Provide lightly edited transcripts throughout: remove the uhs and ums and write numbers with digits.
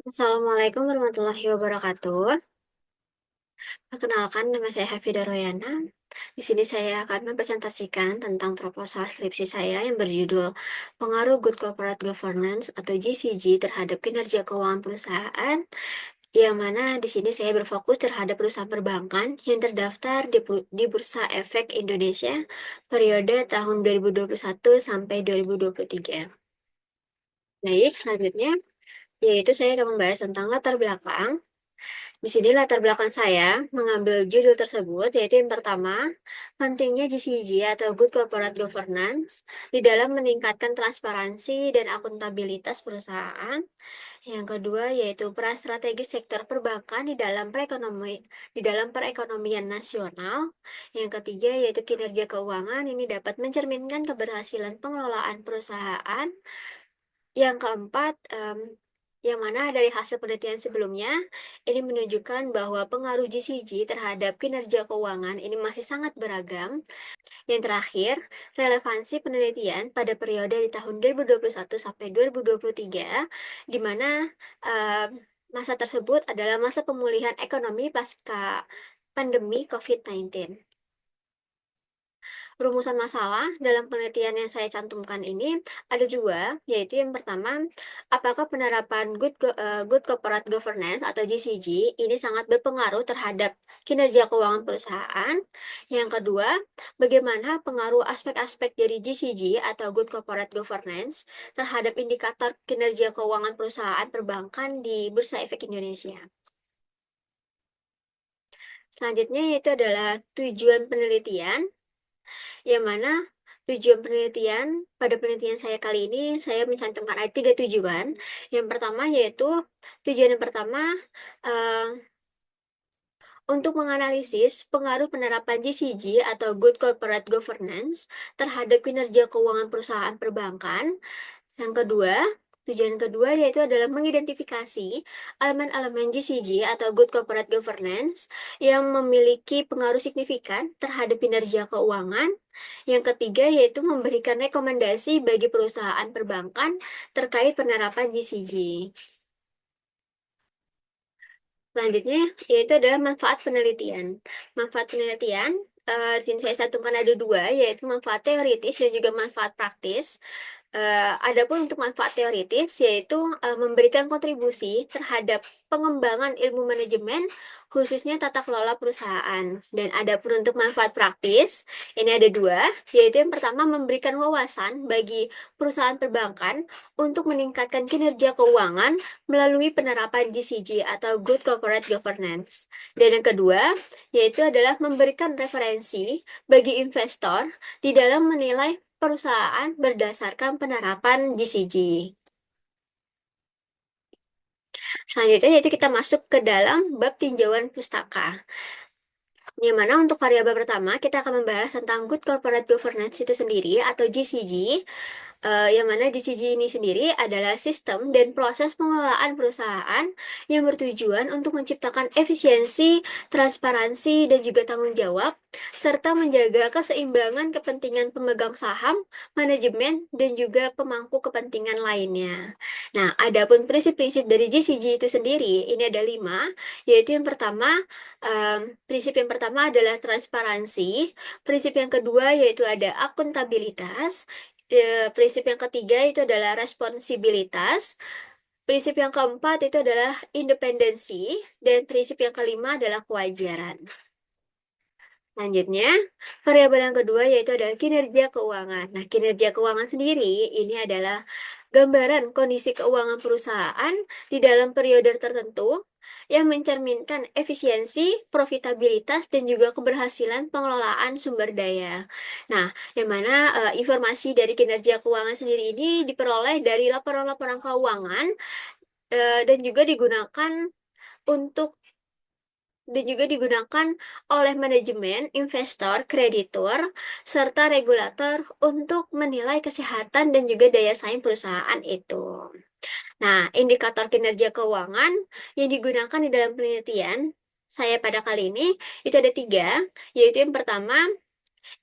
Assalamualaikum warahmatullahi wabarakatuh. Perkenalkan, nama saya Hafida Royana. Di sini saya akan mempresentasikan tentang proposal skripsi saya yang berjudul Pengaruh Good Corporate Governance atau GCG terhadap kinerja keuangan perusahaan, yang mana di sini saya berfokus terhadap perusahaan perbankan yang terdaftar di Bursa Efek Indonesia periode tahun 2021 sampai 2023. Baik, selanjutnya yaitu saya akan membahas tentang latar belakang. Di sini latar belakang saya mengambil judul tersebut, yaitu yang pertama, pentingnya GCG atau Good Corporate Governance di dalam meningkatkan transparansi dan akuntabilitas perusahaan. Yang kedua, yaitu peran strategis sektor perbankan di dalam perekonomian nasional. Yang ketiga, yaitu kinerja keuangan ini dapat mencerminkan keberhasilan pengelolaan perusahaan. Yang keempat, yang mana dari hasil penelitian sebelumnya, ini menunjukkan bahwa pengaruh GCG terhadap kinerja keuangan ini masih sangat beragam. Yang terakhir, relevansi penelitian pada periode di tahun 2021 sampai 2023, di mana masa tersebut adalah masa pemulihan ekonomi pasca pandemi COVID-19. Rumusan masalah dalam penelitian yang saya cantumkan ini ada dua, yaitu yang pertama, apakah penerapan Good Corporate Governance atau GCG ini sangat berpengaruh terhadap kinerja keuangan perusahaan. Yang kedua, bagaimana pengaruh aspek-aspek dari GCG atau Good Corporate Governance terhadap indikator kinerja keuangan perusahaan perbankan di Bursa Efek Indonesia. Selanjutnya yaitu adalah tujuan penelitian, yang mana tujuan penelitian pada penelitian saya kali ini saya mencantumkan ada 3 tujuan. Yang pertama yaitu tujuan yang pertama eh, untuk menganalisis pengaruh penerapan GCG atau Good Corporate Governance terhadap kinerja keuangan perusahaan perbankan. Tujuan kedua yaitu adalah mengidentifikasi elemen-elemen GCG atau Good Corporate Governance yang memiliki pengaruh signifikan terhadap kinerja keuangan. Yang ketiga yaitu memberikan rekomendasi bagi perusahaan perbankan terkait penerapan GCG. Selanjutnya yaitu adalah manfaat penelitian. Manfaat penelitian di sini saya cantumkan ada dua, yaitu manfaat teoritis dan juga manfaat praktis. Adapun untuk manfaat teoritis yaitu memberikan kontribusi terhadap pengembangan ilmu manajemen khususnya tata kelola perusahaan. Dan adapun untuk manfaat praktis ini ada dua, yaitu yang pertama memberikan wawasan bagi perusahaan perbankan untuk meningkatkan kinerja keuangan melalui penerapan GCG atau Good Corporate Governance. Dan yang kedua yaitu adalah memberikan referensi bagi investor di dalam menilai perusahaan berdasarkan penerapan GCG. Selanjutnya yaitu kita masuk ke dalam bab tinjauan pustaka. Yang mana untuk variabel pertama kita akan membahas tentang Good Corporate Governance itu sendiri atau GCG. Yang mana GCG ini sendiri adalah sistem dan proses pengelolaan perusahaan yang bertujuan untuk menciptakan efisiensi, transparansi, dan juga tanggung jawab, serta menjaga keseimbangan kepentingan pemegang saham, manajemen, dan juga pemangku kepentingan lainnya. Nah, adapun prinsip-prinsip dari GCG itu sendiri, ini ada 5, yaitu yang pertama, prinsip yang pertama adalah transparansi, prinsip yang kedua yaitu ada akuntabilitas, prinsip yang ketiga itu adalah responsibilitas. Prinsip yang keempat itu adalah independensi. Dan prinsip yang kelima adalah kewajaran. Selanjutnya, variabel yang kedua yaitu adalah kinerja keuangan. Nah, kinerja keuangan sendiri ini adalah gambaran kondisi keuangan perusahaan di dalam periode tertentu yang mencerminkan efisiensi, profitabilitas, dan juga keberhasilan pengelolaan sumber daya. Nah, yang mana informasi dari kinerja keuangan sendiri ini diperoleh dari laporan-laporan keuangan dan juga untuk digunakan oleh manajemen, investor, kreditur, serta regulator untuk menilai kesehatan dan juga daya saing perusahaan itu. Nah, indikator kinerja keuangan yang digunakan di dalam penelitian saya pada kali ini itu ada 3, yaitu yang pertama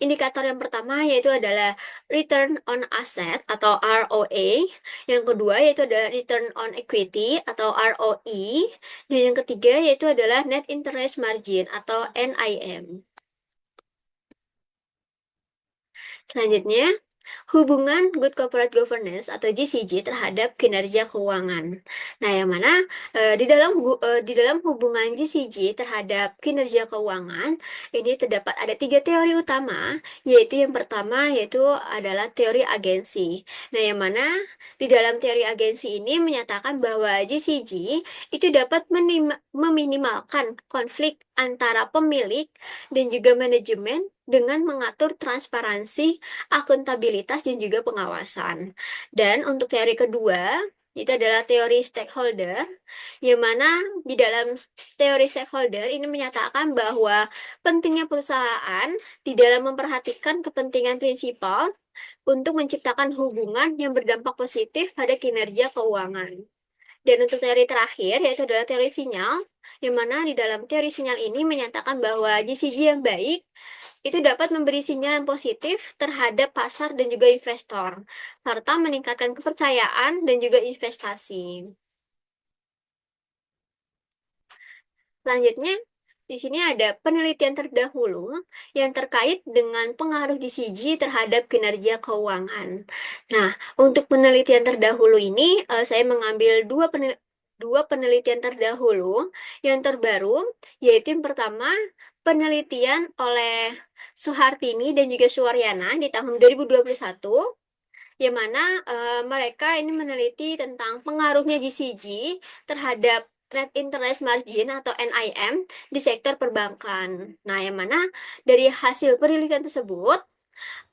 Indikator yang pertama yaitu adalah return on asset atau ROA, yang kedua yaitu adalah return on equity atau ROE, dan yang ketiga yaitu adalah net interest margin atau NIM. Selanjutnya, hubungan Good Corporate Governance atau GCG terhadap kinerja keuangan. Nah, yang mana di dalam hubungan GCG terhadap kinerja keuangan ini terdapat ada tiga teori utama, yaitu yang pertama yaitu adalah teori agensi. Nah, yang mana di dalam teori agensi ini menyatakan bahwa GCG itu dapat meminimalkan konflik antara pemilik dan juga manajemen dengan mengatur transparansi, akuntabilitas, dan juga pengawasan. Dan untuk teori kedua, itu adalah teori stakeholder, yang mana di dalam teori stakeholder ini menyatakan bahwa pentingnya perusahaan di dalam memperhatikan kepentingan prinsipal untuk menciptakan hubungan yang berdampak positif pada kinerja keuangan. Dan untuk teori terakhir, yaitu adalah teori sinyal, yang mana di dalam teori sinyal ini menyatakan bahwa GCG yang baik itu dapat memberi sinyal yang positif terhadap pasar dan juga investor, serta meningkatkan kepercayaan dan juga investasi. Selanjutnya, di sini ada penelitian terdahulu yang terkait dengan pengaruh GCG terhadap kinerja keuangan. Nah, untuk penelitian terdahulu ini, saya mengambil dua penelitian terdahulu yang terbaru, yaitu yang pertama, penelitian oleh Suhartini dan juga Suwaryana di tahun 2021, yang mana mereka ini meneliti tentang pengaruhnya GCG terhadap net interest margin atau NIM di sektor perbankan. Nah, yang mana dari hasil penelitian tersebut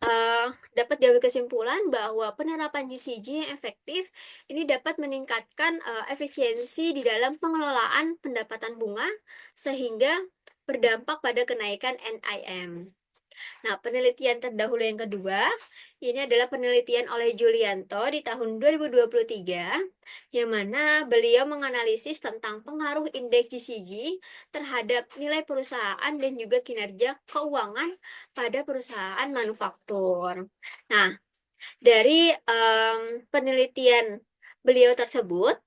eh, dapat diambil kesimpulan bahwa penerapan GCG yang efektif ini dapat meningkatkan efisiensi di dalam pengelolaan pendapatan bunga sehingga berdampak pada kenaikan NIM. Nah, penelitian terdahulu yang kedua, ini adalah penelitian oleh Julianto di tahun 2023, yang mana beliau menganalisis tentang pengaruh indeks GCG terhadap nilai perusahaan dan juga kinerja keuangan pada perusahaan manufaktur. Nah, dari penelitian beliau tersebut,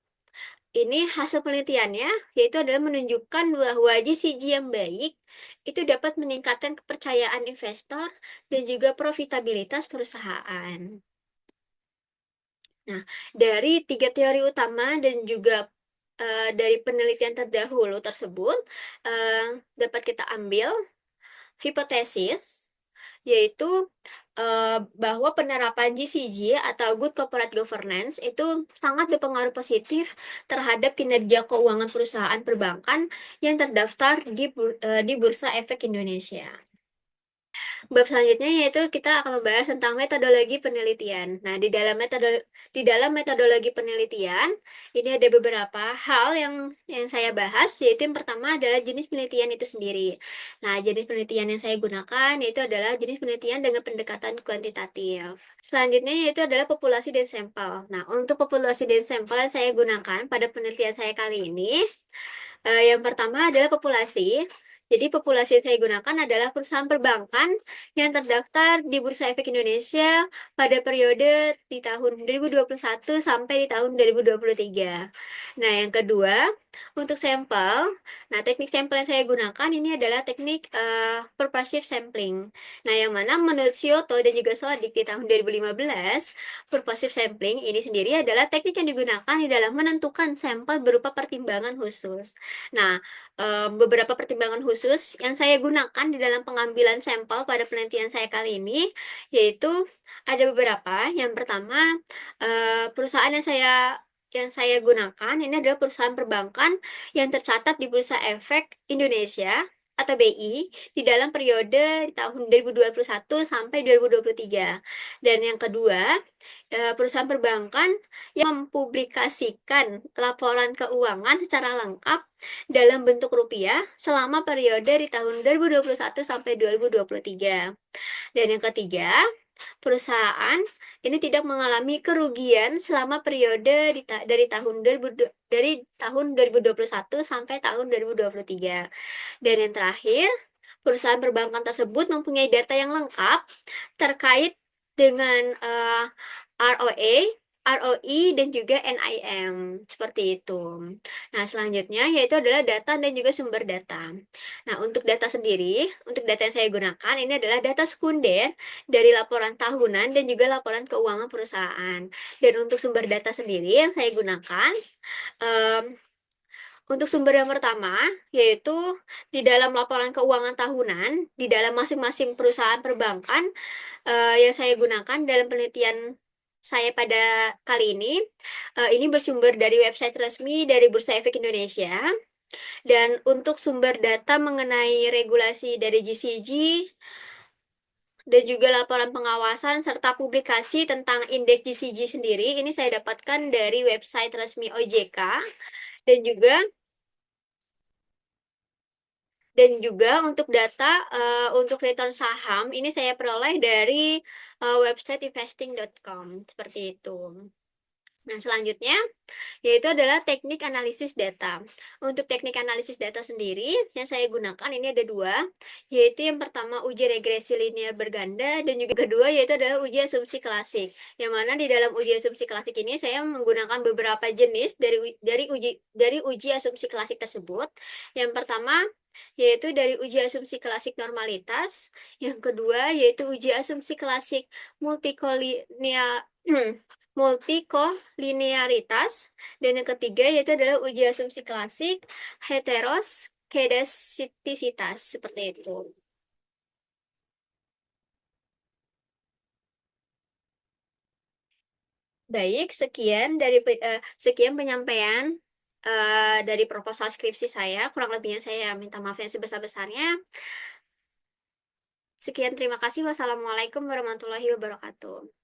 ini hasil penelitiannya, yaitu adalah menunjukkan bahwa GCG yang baik itu dapat meningkatkan kepercayaan investor dan juga profitabilitas perusahaan. Nah, dari tiga teori utama dan juga dari penelitian terdahulu tersebut, dapat kita ambil hipotesis yaitu bahwa penerapan GCG atau Good Corporate Governance itu sangat berpengaruh positif terhadap kinerja keuangan perusahaan perbankan yang terdaftar di Bursa Efek Indonesia. Bab selanjutnya yaitu kita akan membahas tentang metodologi penelitian. Nah, di dalam metodologi penelitian ini ada beberapa hal yang saya bahas, yaitu yang pertama adalah jenis penelitian itu sendiri. Nah, jenis penelitian yang saya gunakan yaitu adalah jenis penelitian dengan pendekatan kuantitatif. Selanjutnya yaitu adalah populasi dan sampel. Nah, untuk populasi dan sampel yang saya gunakan pada penelitian saya kali ini, yang pertama adalah populasi. Jadi populasi yang saya gunakan adalah perusahaan perbankan yang terdaftar di Bursa Efek Indonesia pada periode di tahun 2021 sampai di tahun 2023. Nah, yang kedua, untuk sampel, nah teknik sampel yang saya gunakan ini adalah teknik purposive sampling. Nah, yang mana menurut Scioto dan juga Sodik di tahun 2015, purposive sampling ini sendiri adalah teknik yang digunakan di dalam menentukan sampel berupa pertimbangan khusus. Nah, beberapa pertimbangan khusus yang saya gunakan di dalam pengambilan sampel pada penelitian saya kali ini, yaitu ada beberapa. Yang pertama, perusahaan yang saya gunakan ini adalah perusahaan perbankan yang tercatat di Bursa Efek Indonesia atau BI di dalam periode di tahun 2021 sampai 2023. Dan yang kedua, perusahaan perbankan yang mempublikasikan laporan keuangan secara lengkap dalam bentuk rupiah selama periode di tahun 2021 sampai 2023. Dan yang ketiga, perusahaan ini tidak mengalami kerugian selama periode dari tahun 2021 sampai tahun 2023. Dan yang terakhir, perusahaan perbankan tersebut mempunyai data yang lengkap terkait dengan ROA, ROI, dan juga NIM, seperti itu. Nah, selanjutnya yaitu adalah data dan juga sumber data. Nah, untuk data sendiri, untuk data yang saya gunakan ini adalah data sekunder dari laporan tahunan dan juga laporan keuangan perusahaan. Dan untuk sumber data sendiri yang saya gunakan, em, untuk sumber yang pertama, yaitu di dalam laporan keuangan tahunan, di dalam masing-masing perusahaan perbankan yang saya gunakan dalam penelitian saya pada kali ini bersumber dari website resmi dari Bursa Efek Indonesia. Dan untuk sumber data mengenai regulasi dari GCG dan juga laporan pengawasan serta publikasi tentang indeks GCG sendiri, ini saya dapatkan dari website resmi OJK dan juga untuk data untuk return saham ini saya peroleh dari website investing.com seperti itu. Nah, selanjutnya yaitu adalah teknik analisis data. Untuk teknik analisis data sendiri yang saya gunakan ini ada dua, yaitu yang pertama uji regresi linear berganda dan juga kedua yaitu adalah uji asumsi klasik. Yang mana di dalam uji asumsi klasik ini saya menggunakan beberapa jenis dari uji asumsi klasik tersebut. Yang pertama yaitu dari uji asumsi klasik normalitas, yang kedua yaitu uji asumsi klasik multikolinear multikolinearitas, dan yang ketiga yaitu adalah uji asumsi klasik heteroskedastisitas seperti itu. Baik, sekian penyampaian dari proposal skripsi saya. Kurang lebihnya saya minta maaf yang sebesar-besarnya. Sekian, terima kasih. Wassalamualaikum warahmatullahi wabarakatuh.